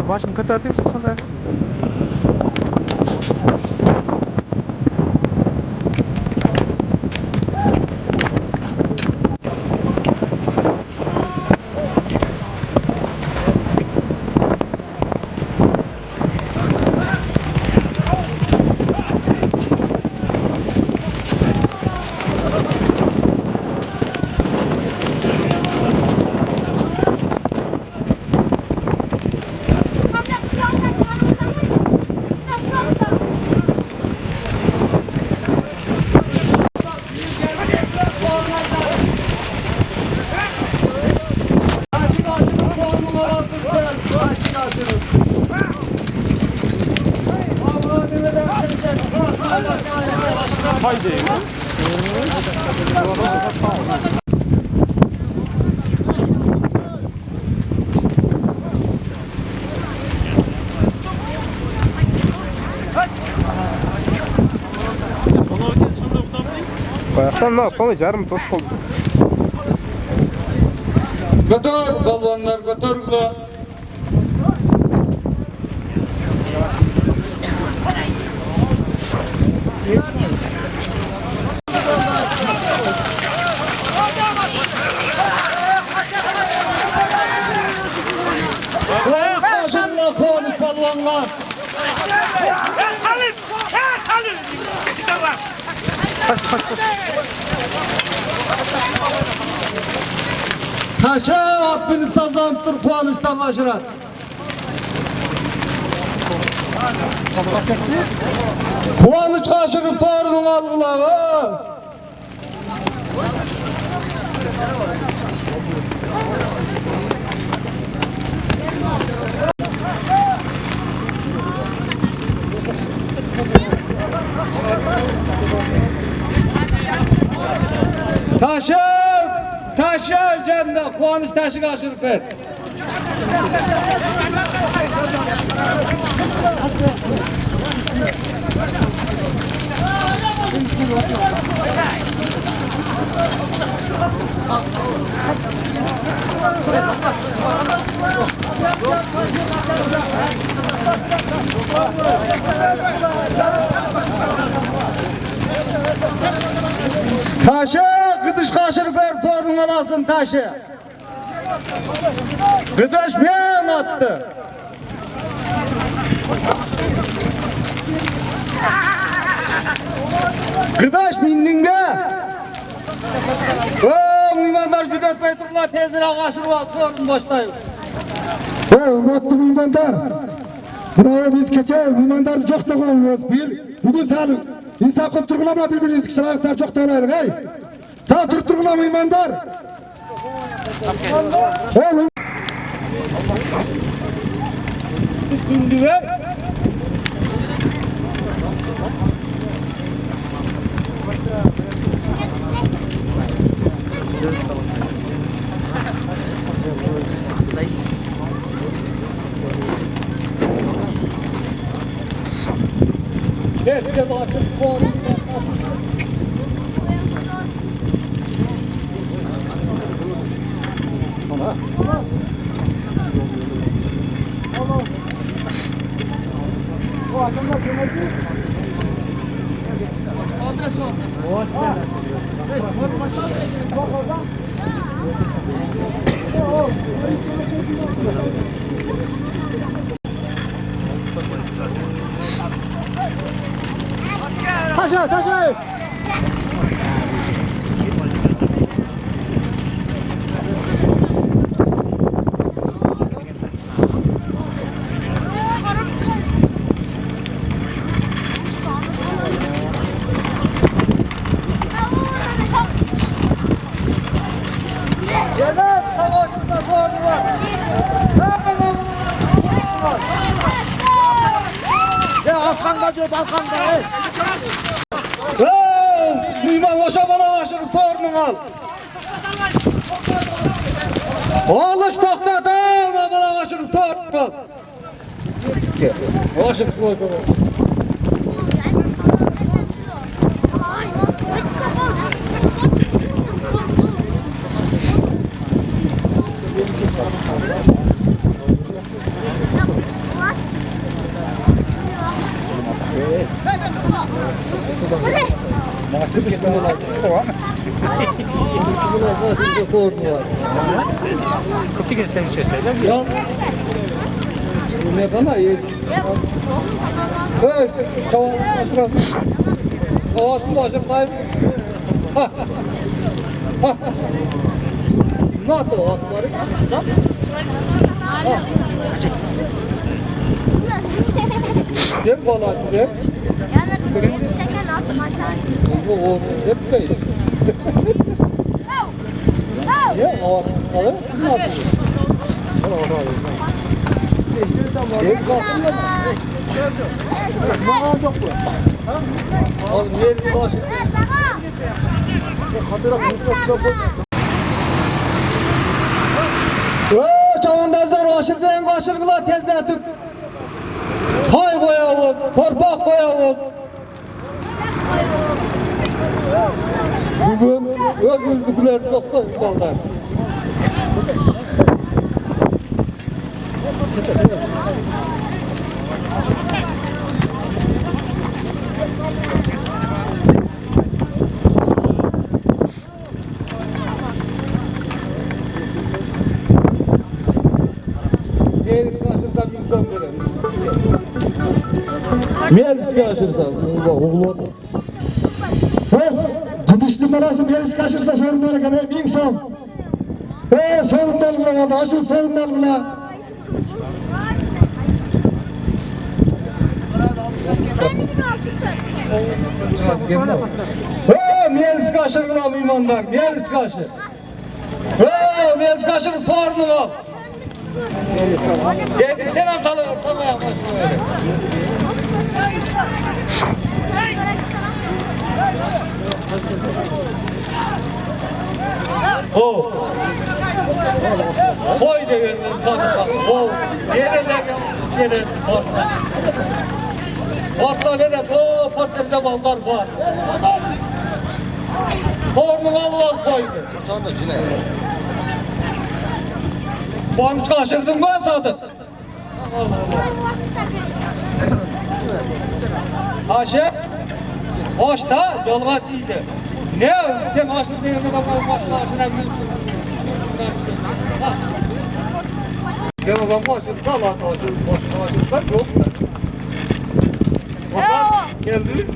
Başını kıtırtayım sıkıntı. Haydi. Bayaktan ne yapalım? Yarım toz oldu. Götür balvanlar götür ulan. Başımla konuş balvanlar. Taşa atını sazantır kuanıştan aşırat. Kuanış kaşırıp bağırın algılağı. Taşı üzerinde kuanış taşı kaşırıp et. Taşı gıdış kaşırıp et formuna lazım taşı. Gıdış ben attı. Gıdaş bindin be. Muymanlar cüdetmeyi turla tezine kaşırıp al sorun başlayın. Hürmetli muymanlar. Bravo biz keçe muymandarı çok da koyuyoruz. Bugün sen insan kurtulama birbiriniz kişi ayaklar çok da olayır. Hey. Sağ turtulama muymanlar. Oğlum. Bindi be. Evet, biraz açık kuanıştan kaşırıp. Bu akşamlar söyledi. O açıdan. Bak oradan. Taşı. Yener savaşında puanı var. Ya Balkanda diyor, Balkanda. Mıyman hoşa bana aşırı torunun al. Oğluş toktat al, bana aşırı torunun al. Aşırı torunun al. Kutu gösterisi göstereceğim. Ya. Ne bana iyi. Böyle çaval oturasın. Çavalsın başındayım. Nasıl o atları? Hep balasın hep. Bu hep şey. Ya o atları ne yapıyor? Oğlum yerini dolaşıp çavandazlar aşırgılar tezletip tay koyavuz, torpak koyavuz. Bugün özgürlükler çok da uzallar. Melis kaçırsam, oğlum. Gıdışlı parası melis kaçırsa sorun böyle kadar bin son. Sorun dalgına, aşıl sorun dalgına. Melis kaçır lan imanlar, melis kaçır. Melis kaçır torunum al. Selam salın, tamam yapmasın öyle. O. Koy da gönlüm sana bak. O. Yere de yere varsa. Varsa veren o partide ballar var. Torunum Allah koydu. Sen de cine. Puanı kaçırdın mı Sadık? Ayşe, hoş da yolga değildi. Ne? Sen açtın diye ne kadar başka aşına bir... Ben o zaman başladık, Allah'ta başladık, başladık, yok da. Hasan geldi.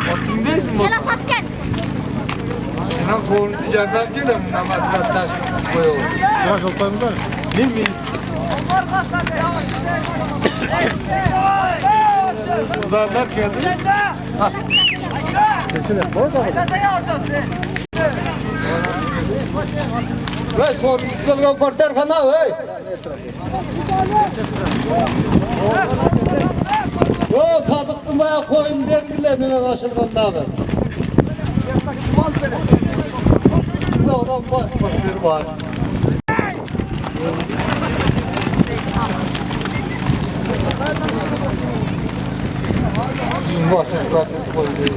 Baktın neysin Hasan? Gel Fatken. Senin sorun ticareten gelin namazına taş koyuyor. Yavaş oltayımız var. Min. Uzanlar geldi. Ve sorun çıkılgan korter kana hey. Yo sadıktım bayağı koyun dediler bana başılganda abi. Ne adam var bir var. Bizim başlıklar koydu.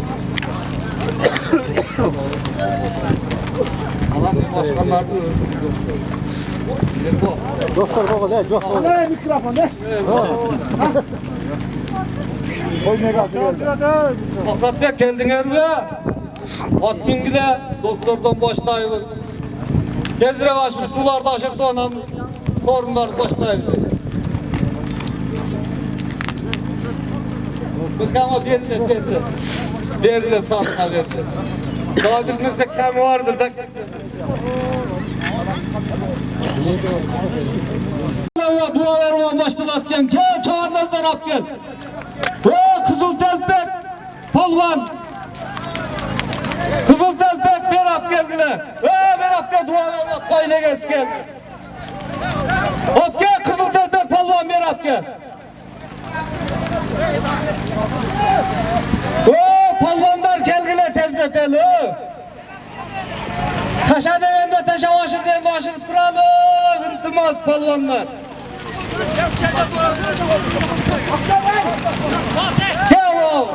Alan başkanlar da Dostlar baba ne? Çok baba. Ne mikrofon ne? Koy ne gazı geldi. Fakat ya kendin erve. Atkin gide dostlardan başlayın. Gezire başlı sularda aşık soğanan sorunlar başlayın. Bakama verdi satına verdi. Daha bilmirse kemi vardır da. Allah dualarıma başlatken gel çağırmazlar at gel. Kızıl telpek polvan. Kızıl telpek berap geldiler. Berap gel dualarıma koyuna gel. Hop gel kızıl telpek polvan berap gel. eli. Taşa değende taşa başır diye başırıp duralı. İntilmaz palvanlar. Bravo.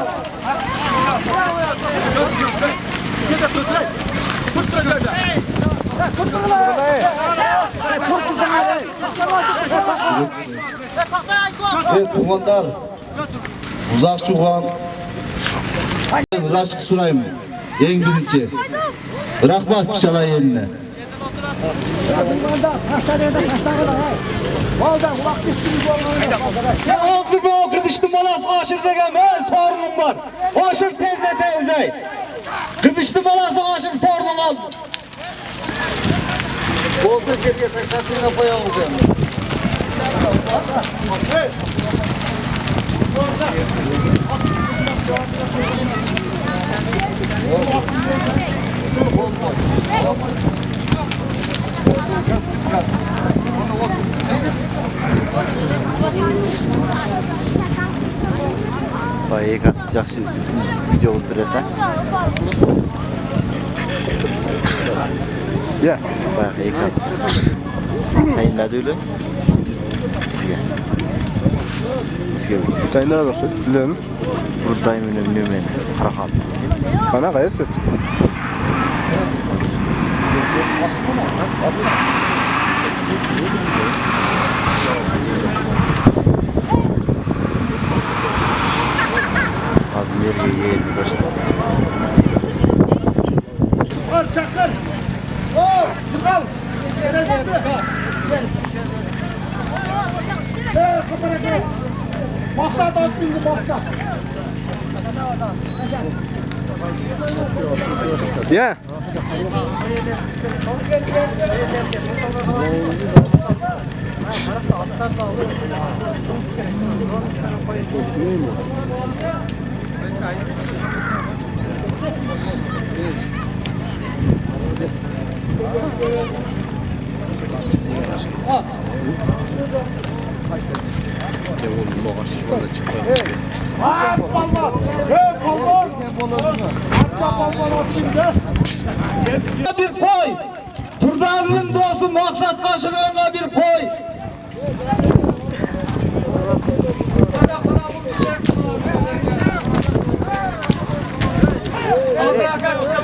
Evet tuğanlar, uzak çuğan, Raşık Surayım, en birinci, bırakmaz çalay eline. Ağzı bu kıdıştım balas aşır degen ben sorunum var. Aşır tezle tezey. Kıdıştım balası aşır sorunum al. Olsa geriye taşlasına koya olacağım. Bayağı katlayacak şimdi video öldürürsen. Ya. Bayağı iyi kat. Kayınladı öyle. Sizge. Sizge. Kayınlara bakın. Bilelim. Buradayım önemli beni. Karakal. Bana kayırsın. Az nereye yeğendi başta. Baksa da bindi baksa. Ya. Bir koy. Turdanın dostu maksat kaşırığına bir koy.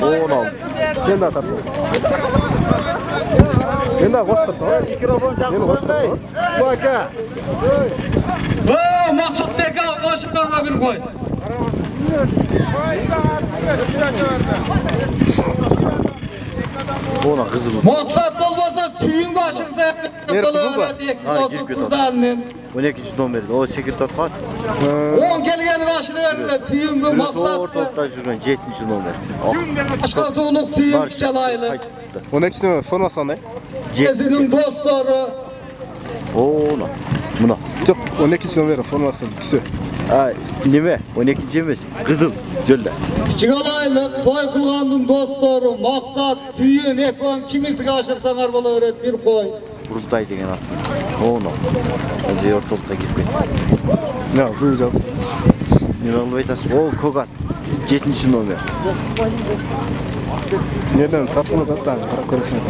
Oğlum. Ben de atarsın. Ben de koştursan. Beni koştursanız. Maksat beka kaşırığına bir koy. Ona kızıl. Maksat olmasa suyun kaşırsa Ver kızıl mı? Ha, gir götür. Turdanın. 12. don verdi. O sekreter kat. 10 kelgen kaşırığına suyun bu Birisi o maksat. ortalıkta жүрген 7. don verdi. Başkası onu suyun çalaylı. Onun için formasından ne? Sizin dostları. Ona. Buna. Çok 12'sini verin formasını. Tüsü. Ha, nime? 12. emas. Kızıl. Gölle. Çıgalaylı toy kılganın dostları maksat suyun ekon kimisi kaşırsanar bana öğret bir koy. Burultay деген ат. Ona. Özü ortalıkta gitmedi. Ne suyacağız? Ne oldu aytasın? O kogat. 7. номер. Nereden tatlı tatlı kara konuşuyor.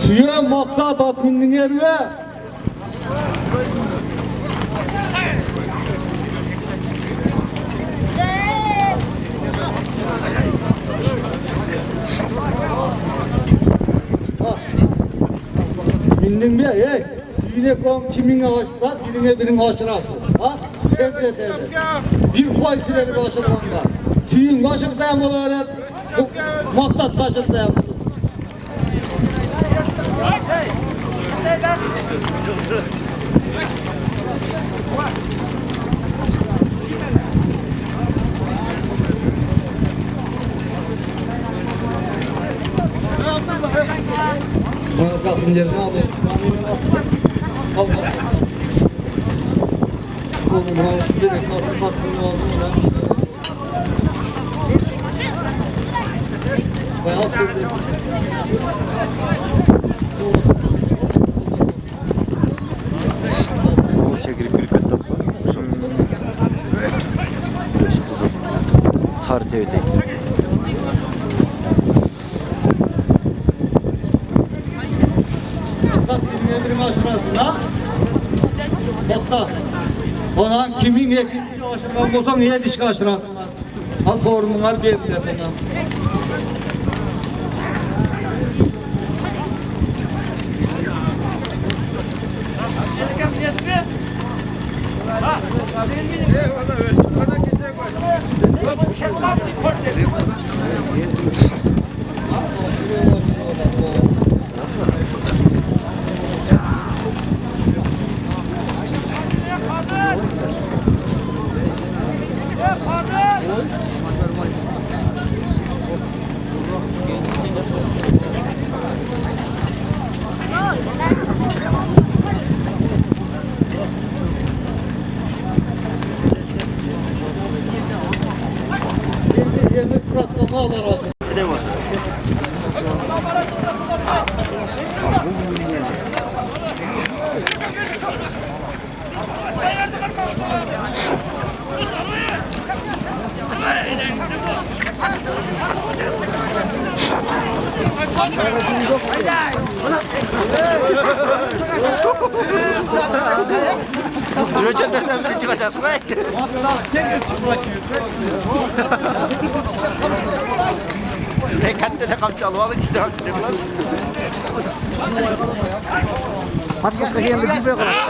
Suya maksat atminin yerine. Bindin mi? Hey, suyun ekon kimin ağaçsa birine birini ağaçırarsın. Ha? Tezle. Bir koy süreni başırmanda. Suyun kaşırsa hem onu öğret. Maksat kaşırsa hem onu. Yerine alayım. Tamam. Oğlum ha şu bir dakika hakkını aldım lan. Bayağı sürdü. Bu çekirip bir kötü top var. Şu. Burası kızıl. Sarı TVT. Maksat bizim emrim aşırasında. Maksat. Ona kimin eksikliği aşırılan olsa niye dişki aşırasınlar? Ha sorunum var bir evde bana. Yemek bırakma bağlar olsun. Göçenlerden biri çıkacağız. Sen çıkmak Ne kendine kamçı almalı işte. Hatta geldi bir şey var.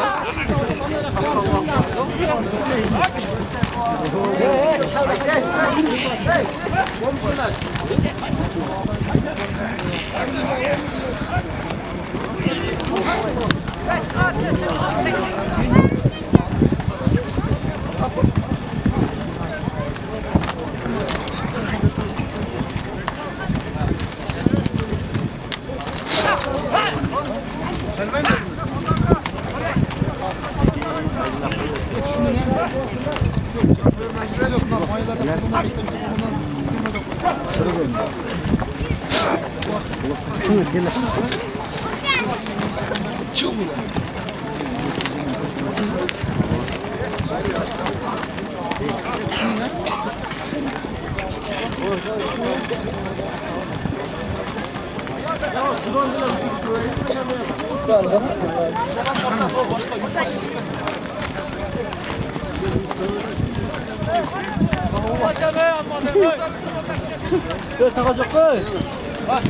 takacak koy.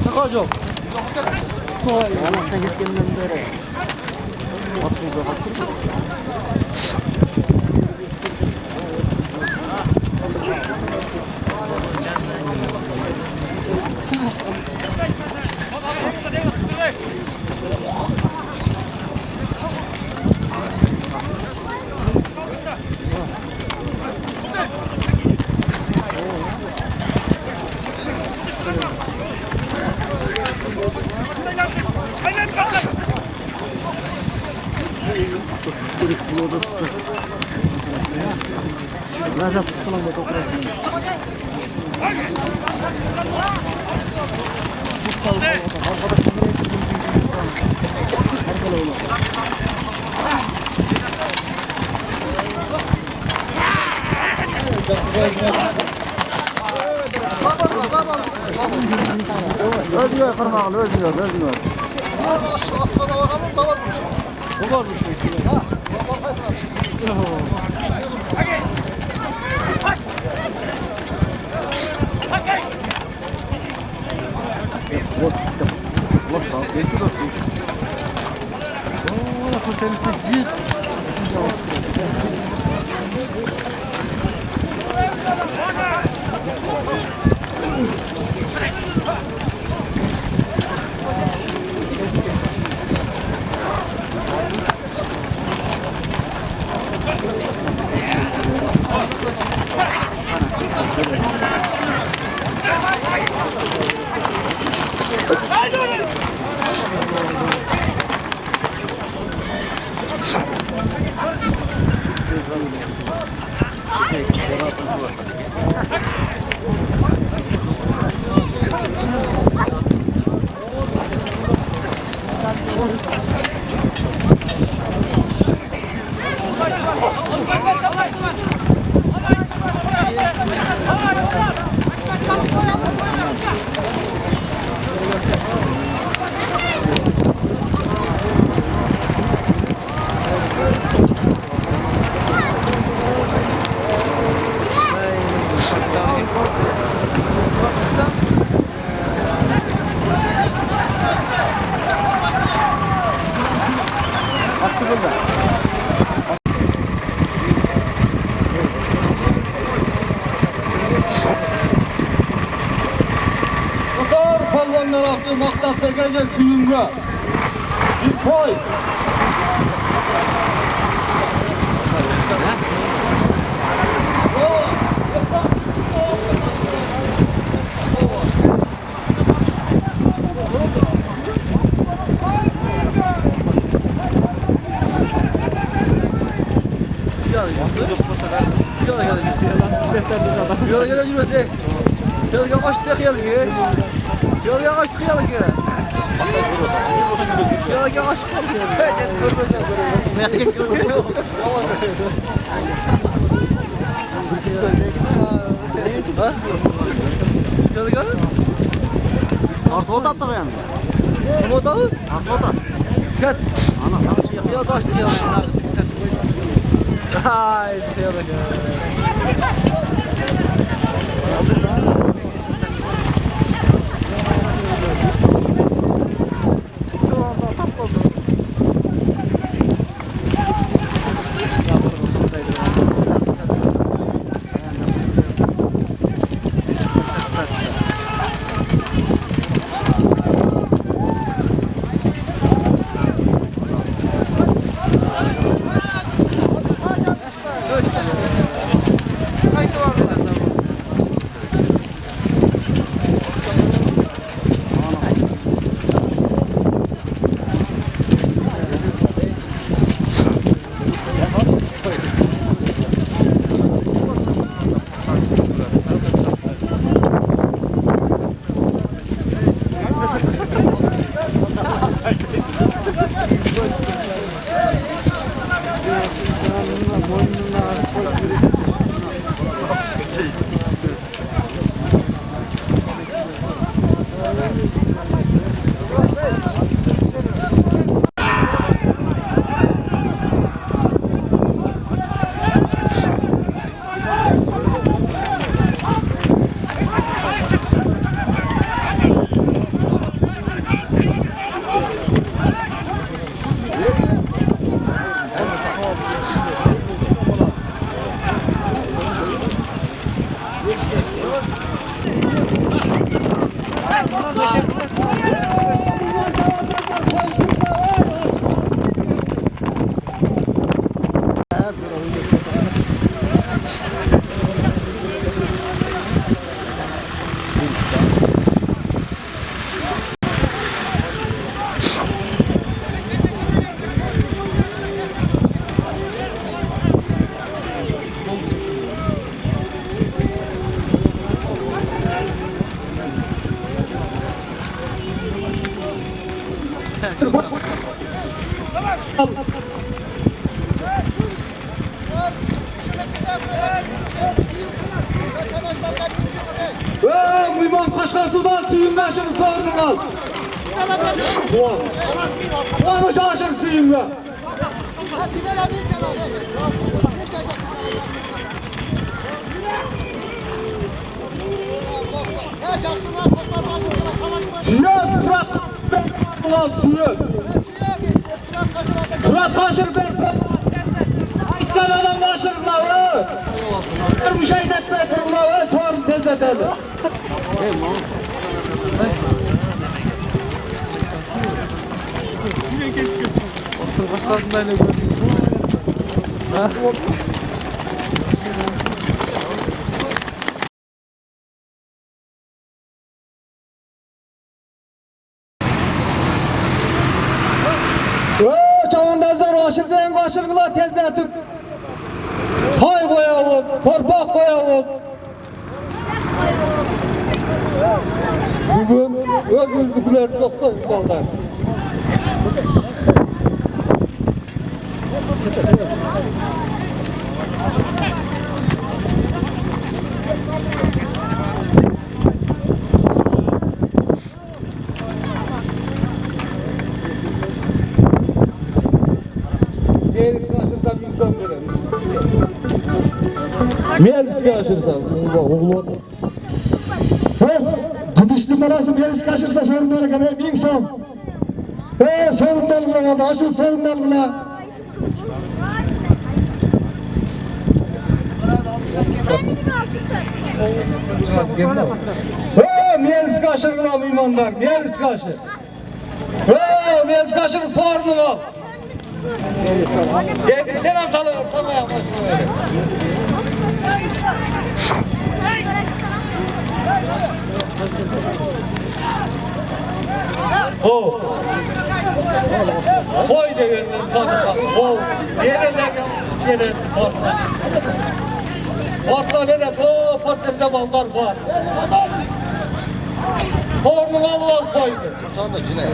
Takacak. Allah'tan gittiğinden beri. Nasıl tutulan da topraksın? Özgür kırmağını, özgür. Aşağı atmada bakalım zavalmış. O varmış peki. Ha. Tutar polvonlar attı maksat bekece suyunga. Bir koy. Artı da attık yani. Bu da? Artı da. Dikkat. Ana karşı yapıyor kaçtı ya. Ay, şey bak. Uyman kaçkan sudan suyun başını sordun al. Onu çalışır suyunga. Suya turak al suyu. Turak taşır ben. İkten adam başırlar o. Bir şey etmez dururlar o. Tuğan tezletelim. Başkasından ne gördün? Ha? Çavandazlar aşırıdan aşırılar tezletip Tay koyabız, torpak koyabız. Bugün özgürlükler çoktu ballar. Melis kaçırsa, oğlu. Gıdışlı parası melis kaçırsa sorun var ekan, 1000 so'm. Sorun belgilaganda, aşıp sorun belgila. Melis kaçırgıla mıymanlar, melis kaçır. Melis kaçır, sorunu al. Sen amsalı, tamam başına öyle. O. Koy de sadık. O. Yere orta. Orta vere to porterde ballar var. Tornun Allah koydu. Sonra cine.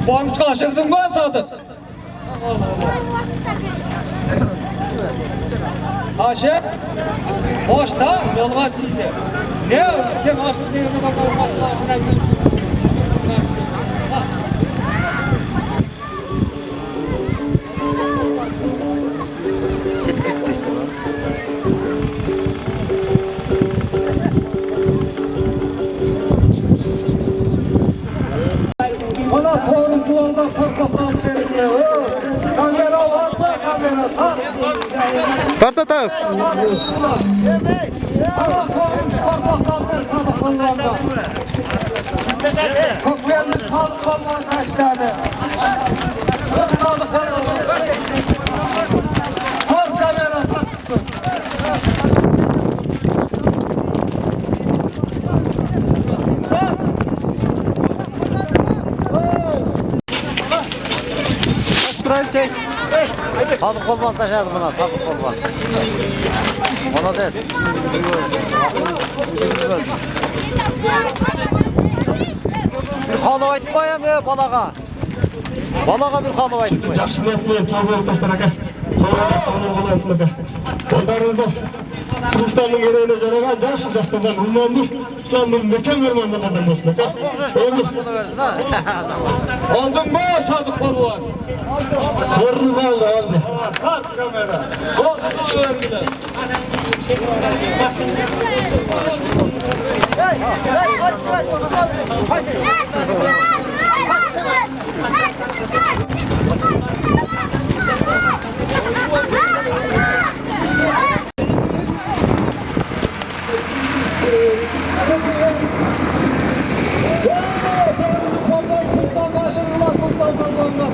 Banış kaçırdın mı sadık? Haşe. Boşta yolga değildi. Ne? Kim haşlı değil mi? Başına gidiyor. Bana sorun duvalda korkaklar verilmiyor. Kamera var mı? Kamera tak. Tartataz. Bana sorun korkaklar ver kalıplarında. Kokmayanlı kalıplarında kaç tane. Kalıplarında. Kork kamera tak. Çek. Sadık olmaz taşıdı buna, sadık olmaz. Ona des. Bir halı aytmayam ya balaga. Balaga bir halı aytmayam. Жақсы ниет қылып табылып тастар ака. Тоғыз боласың ака. Қолдарыңызда Кыргызстандын керейле жараган жакшы жаштардан уммандуу исламдын мекен меймандарынан болсун ака. Aldın mı Sadık Balvan? Sorunu aldı. Tak kamera. Hop verdiler.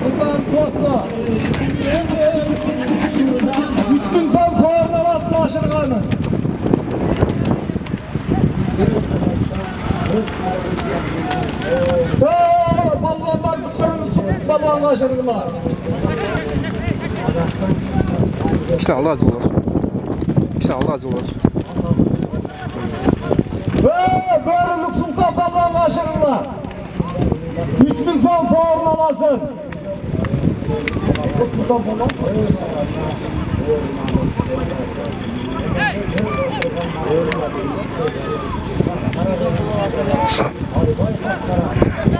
Sultan Kosma. 3000 ton koyunlar atma aşırganı. Balvanlar tutturun, balvan aşırgılar. İşte Allah razı olsun. İşte Allah razı olsun. Börülük Sultan balvan aşırgılar. 3000 ton koyun alasın. Sultan balvan.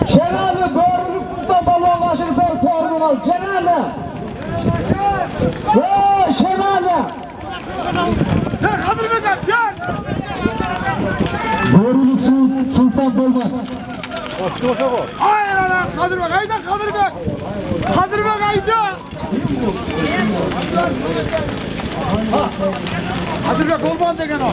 Şenali börülük Sultan balvan aşırgılar koyun al. Şenali. Şenali. Börülük Sultan Bolbak. Hayır ana Kadırbek hayda Kadırbek. Kadırbek hayda. Kadırbek olmaz degen o.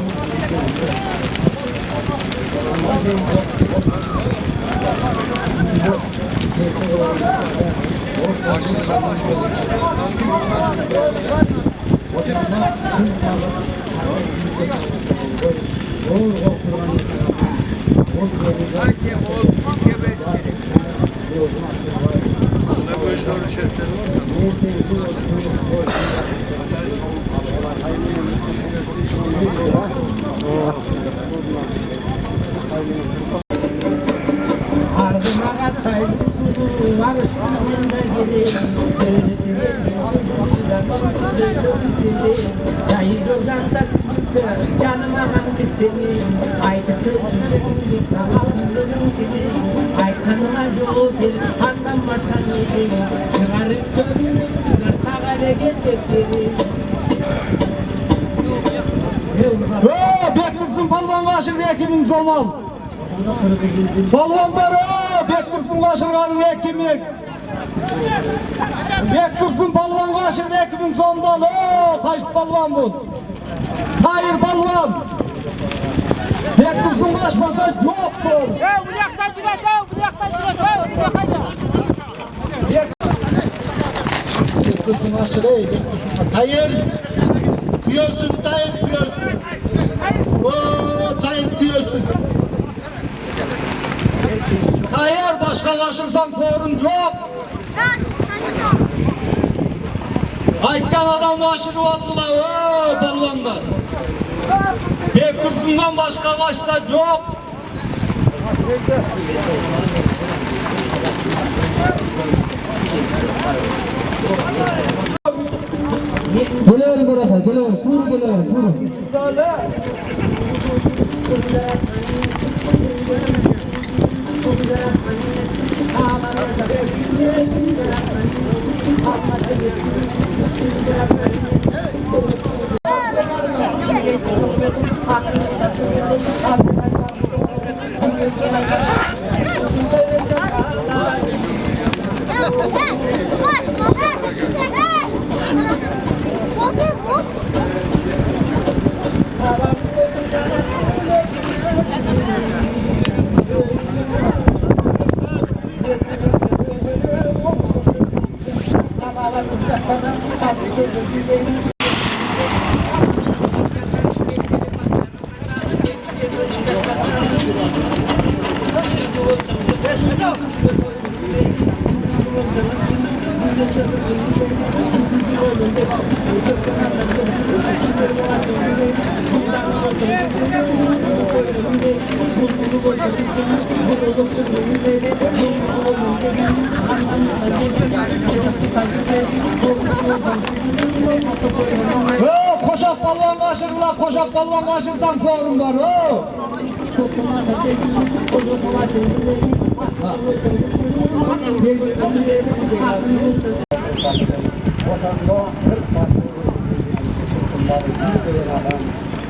Canıma kandık beni, aydık aykanıma cevap ver, andan başka neydi? Çıkarıp dönüp, nasagale getirdi. Bektursun balvan kaşır ekibim Zomal. Balvanlar Bektursun kaşırganın ekibim. Bektursun balvan kaşır ekibim Zomdal. Kaç balvan bu? Hayır balvan. Bektursun kaçmasa yoktur. Bu yaktan girer, bu yaktan girer, Bektursun kaşır ey. Hayır. Diyorsun Tayyip diyorsun. Tayyip diyorsun. Hayır başka kaşırsan korun yok. Aytkan adam başını vallahi balvanlar. Bektursundan başka kaçta yok. Gelen bırakın, gelen, vur gelen, vurun. Koşak balvan kaşırlar, koşak balvan kaşırdan forum var.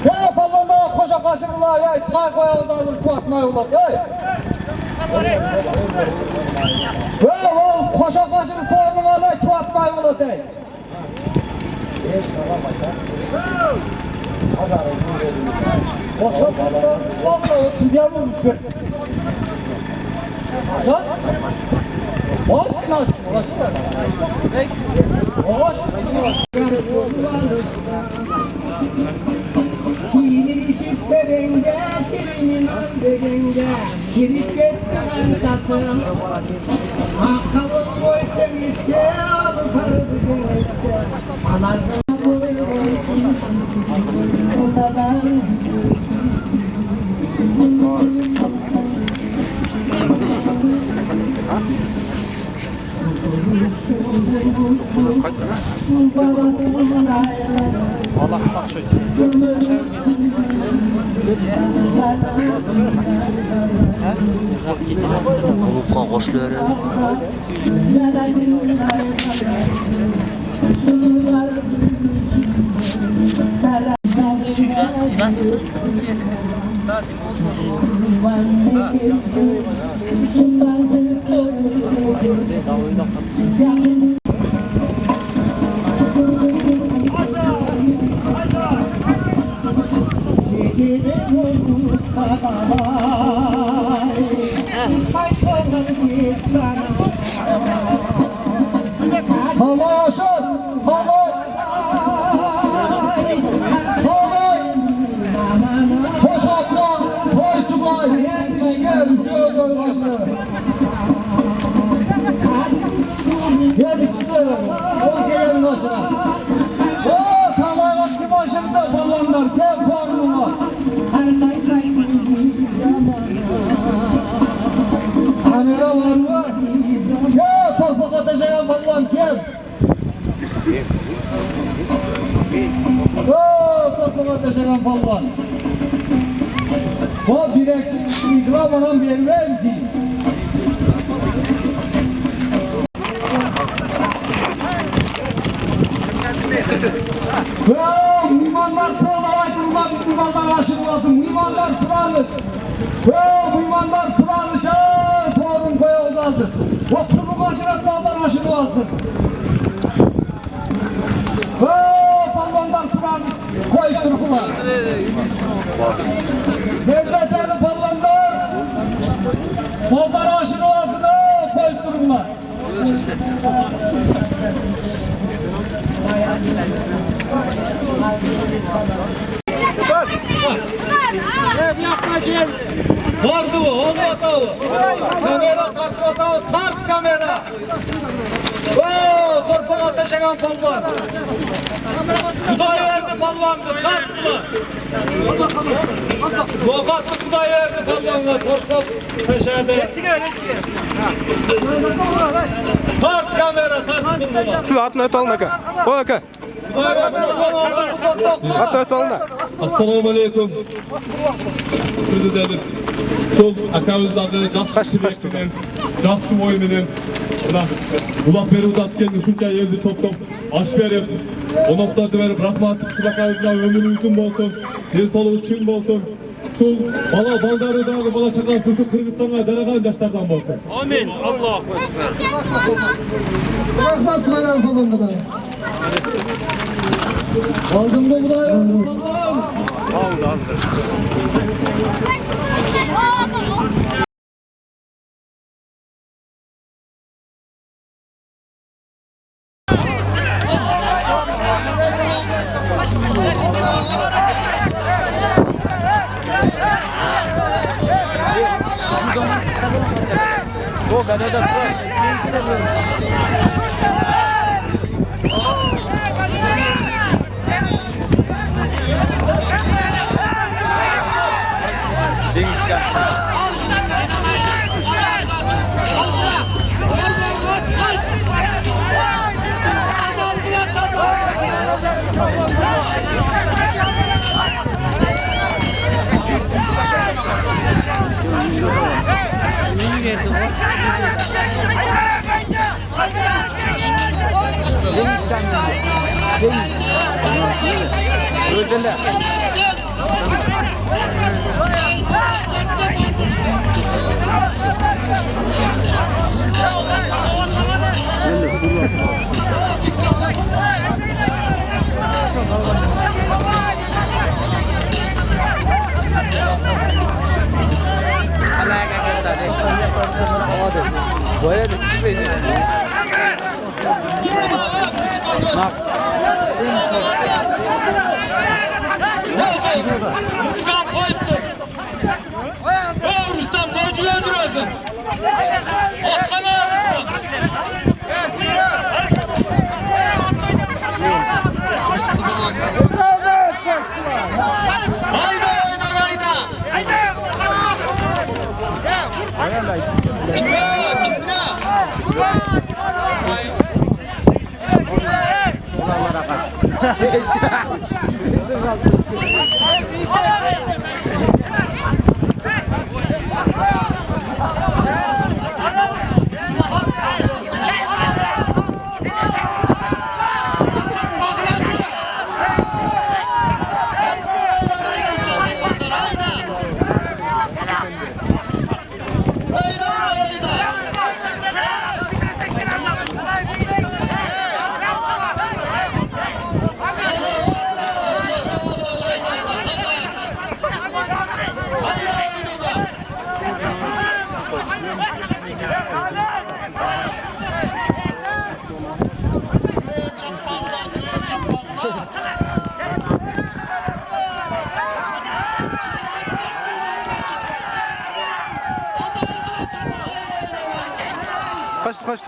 Hey balvanda koşak kaşırlar ya, tay koyalım, tuatmayalım. Hey oğlum koşak kaşırın forumu var, tuatmayalım. Koşak kaşırlar, vallahi tüdye vurmuş. Lan? Hoş lan. Hoş. Kirin şifterenge, kirinin andegenge, kirik ettiren tasım. Akkavuz boyutun iske, alı sarıdı güneşte. Anardan boyun, ondadan. Allah bak şu. Grupқа qo'shilib Hava aşır, hava. Hava. Koşakla, boyçuma, yetişken, taşıyan balvan kim? Torpağa taşıyan balvan. Bu direkt ikram olan bir yerine değil. Mimarlar kuralı aydınlar, mimarlar aşırılasın, mimarlar kuralı. Mimarlar kuralı çağır, forum koya uzasın. Oturluk aşıratmalar aşırılasın. Balvanlar kuralı koy turkular. Devletleri balvanlar, ballar aşırılasın, koy turkular. Vardı mı? Oldu atağı. Kamera tartı atağı. Tart kamera. Torpağa taşıyan balvan. Kuday verdi balvandı. Tarttılar. Lokatlı kuday verdi balvanla. Torpağa taşıdı. Tart kamera. Tarttılar. Siz atın öt alın aka. O aka. Atın öt alın da. Assalomu alaykum. Prezident So'z akamizdagi yaxshi bilan, yaxshi o'yin bilan uloq berib uzatgan shuncha yerni to'plab osh berib, qo'noqlarni berib rahmat akamizdagi o'yini uchun bo'lsin, tez sog'lik uchun bo'lsin. Shu bola baldaridagi bola chaqasi shu Qirg'izistonga jaragan yoshlardan bo'lsin. Amin. Allohu akbar. Rahmat qo'yar balvonga. Aldım da buraya. Aldı. O kadar da Rustam koyuptur. Rustam mevcut öldürüyorsun. Hakkını Hayda hayda hayda. Kimde?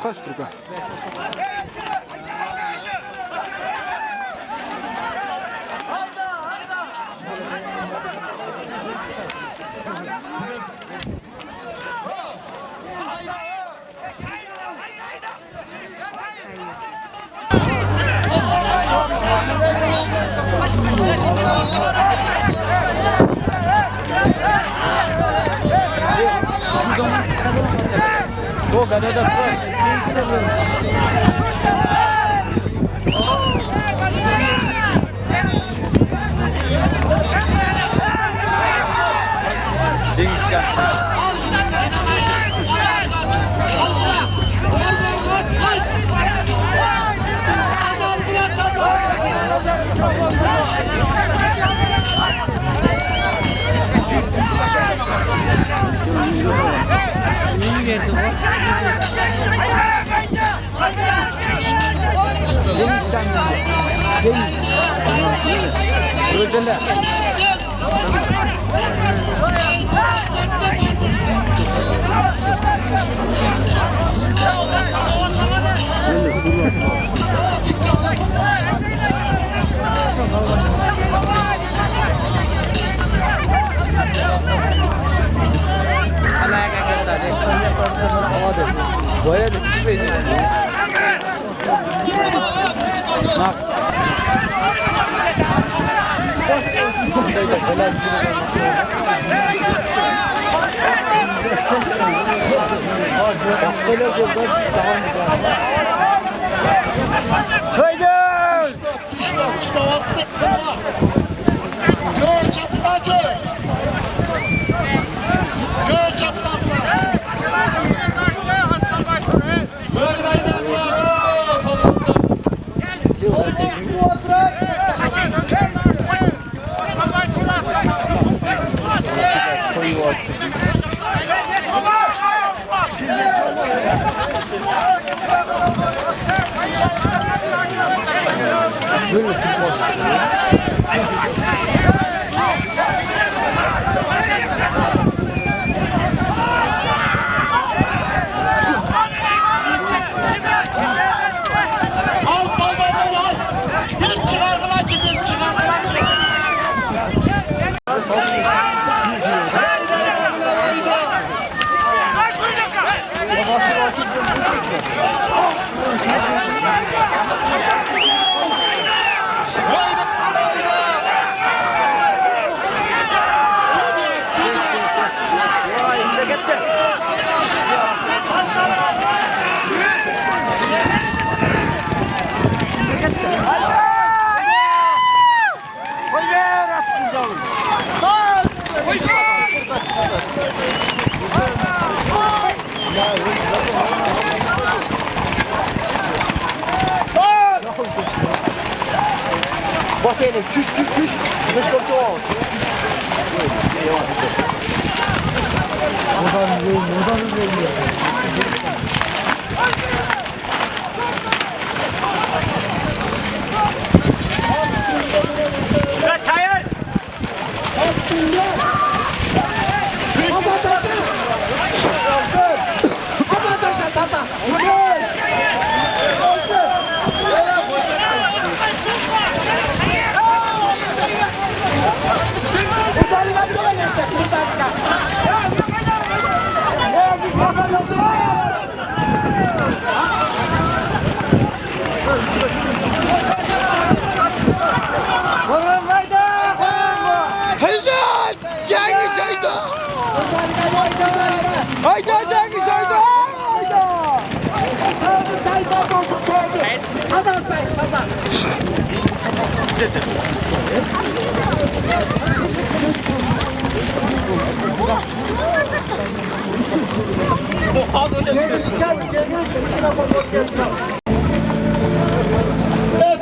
Kaçtı Turka.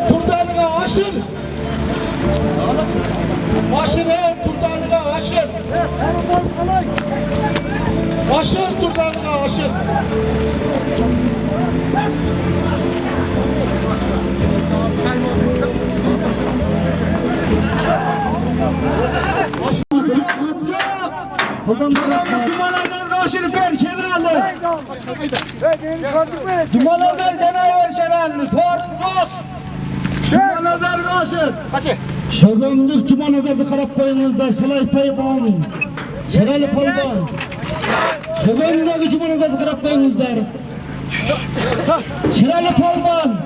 Turdanlığa aşın. Aşın turdanlığa aşın. Aşın turdanlığa aşın. Dumanlardan karşılık ver kenarlı. Dumanlardan canavar kenarlı. Torpuz. Dumanlar karşı. Şagamlık Cumanazar'da karapayınızda Salay Payban. Şerali Palban. Şagamlık Cumanazar'da karapayınızda Şerali Palban.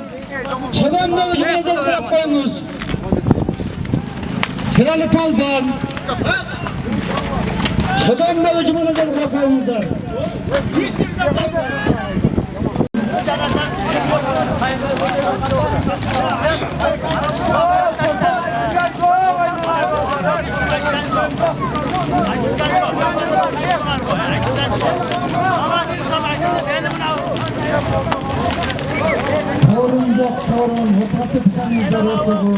Şagamlık Cumanazar'da karapayınız. Şerali Palban. Çobanlı Cuma Nazarı kapağımızda. Torun yok torun, hepsi tutanızda olsa bu.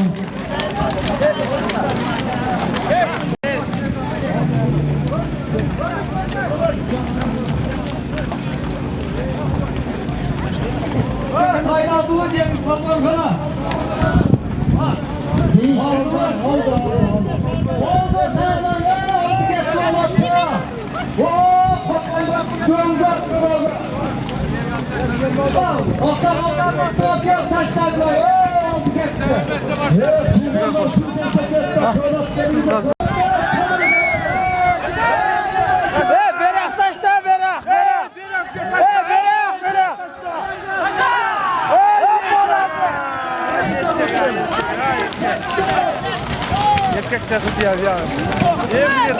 Kaynağı duvar yemiş babam sana. Oldu. Erkek sesi diyor ya. Ne bileyim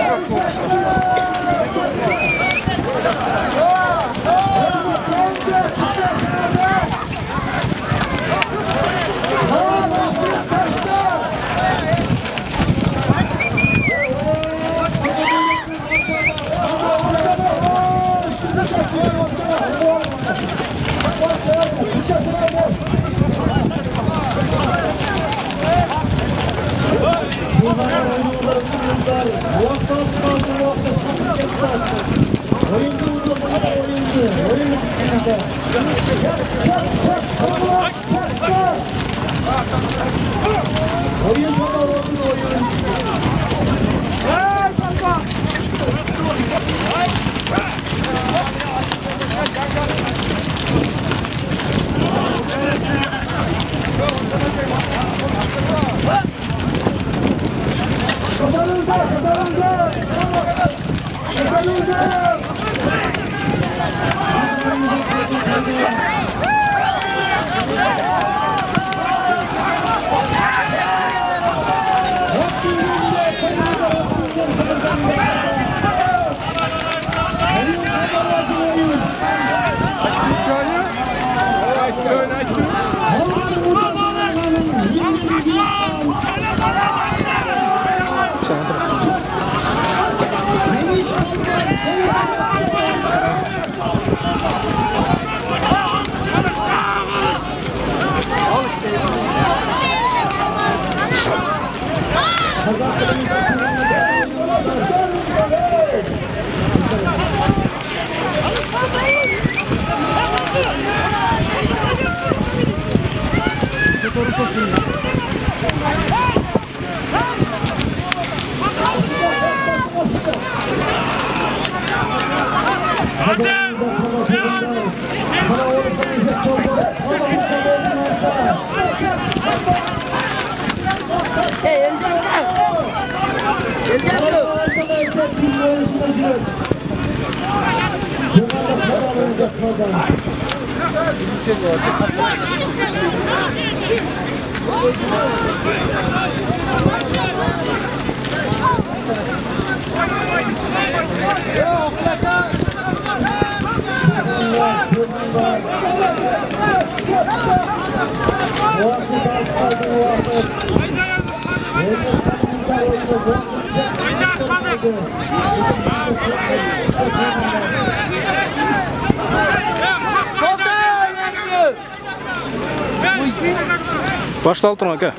Başladı turma aka.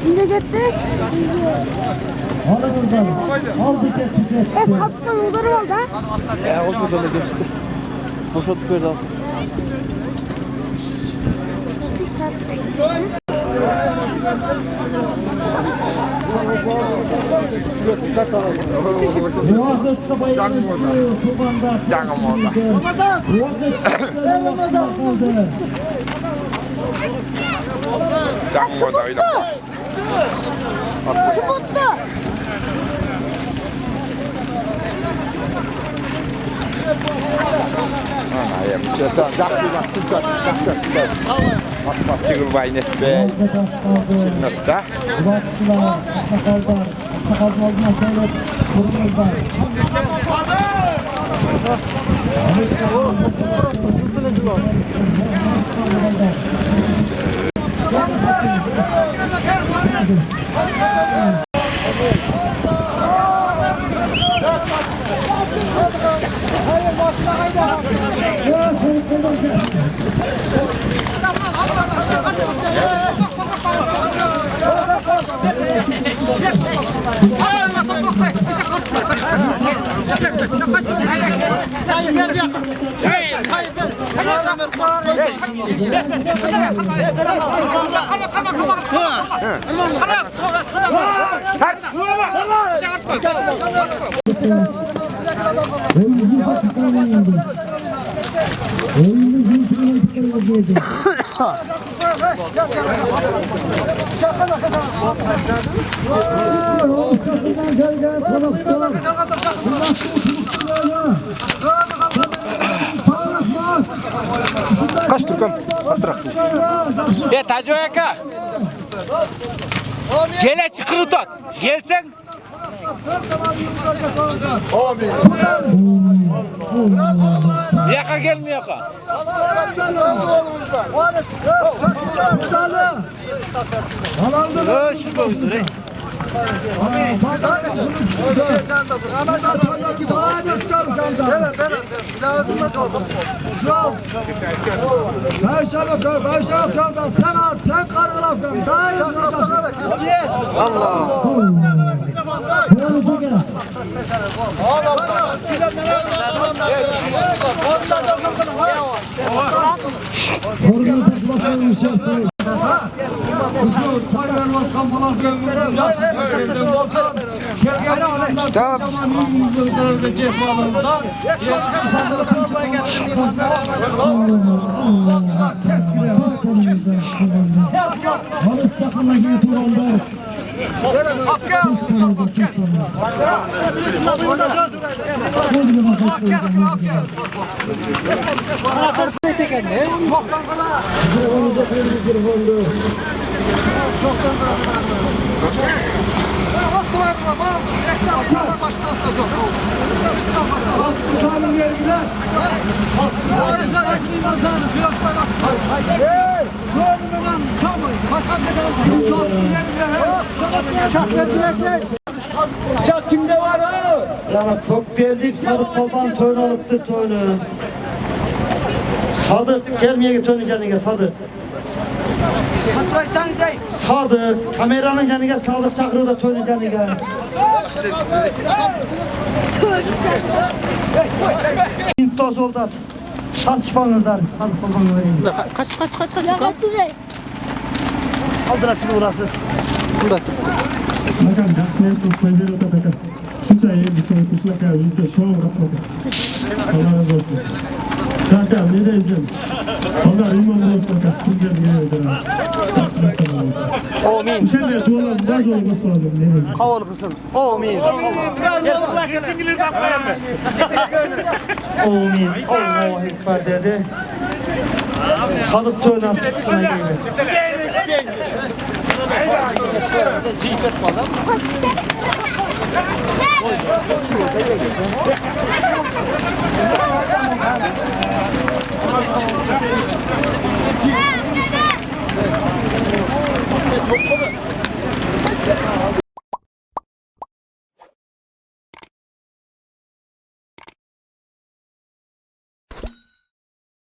Şimdi gittik. Hakkın uları oldu ha? Ya o şurada gittik. O şurada böyle. Kaç Türkan? Attıraksın. Tacı aka. Gele çıkırı tut. Gelsen. Abi. Yaka gelmiyor ka. Tamam. Kolumuzda kurbanlar. Barış takımına kurbanlar. Çak kimde var o? Ya çok geldik Sadık Kolban tören alıptır tören. Sadık gelmeye git tören canıya Sadık. Sadık kameranın canıya Sadık çakırıyor da tören canıya. İntos oldu. Tartışmanızdan Sadık Kolban'ı vereyim. Kaç. Ya kaç liraya? Kaldıra şunu uğraşsız. Bakın dersine çok faydalı olacak. Şunca bir şey kuşlaka bizde şov yapmadı. Allah razı olsun. Kanka ne diyeceğim? Allah iman olsun kanka. Şunca bir yere Amin. Şimdi dualar biraz olması lazım. Ne diyeceğim? Havalı kısın. Amin. Biraz olurlar kesin gelir bakmayın mı? Amin. Allahu Ekber dedi. Sadık tören asılsın edeyle. Kaç.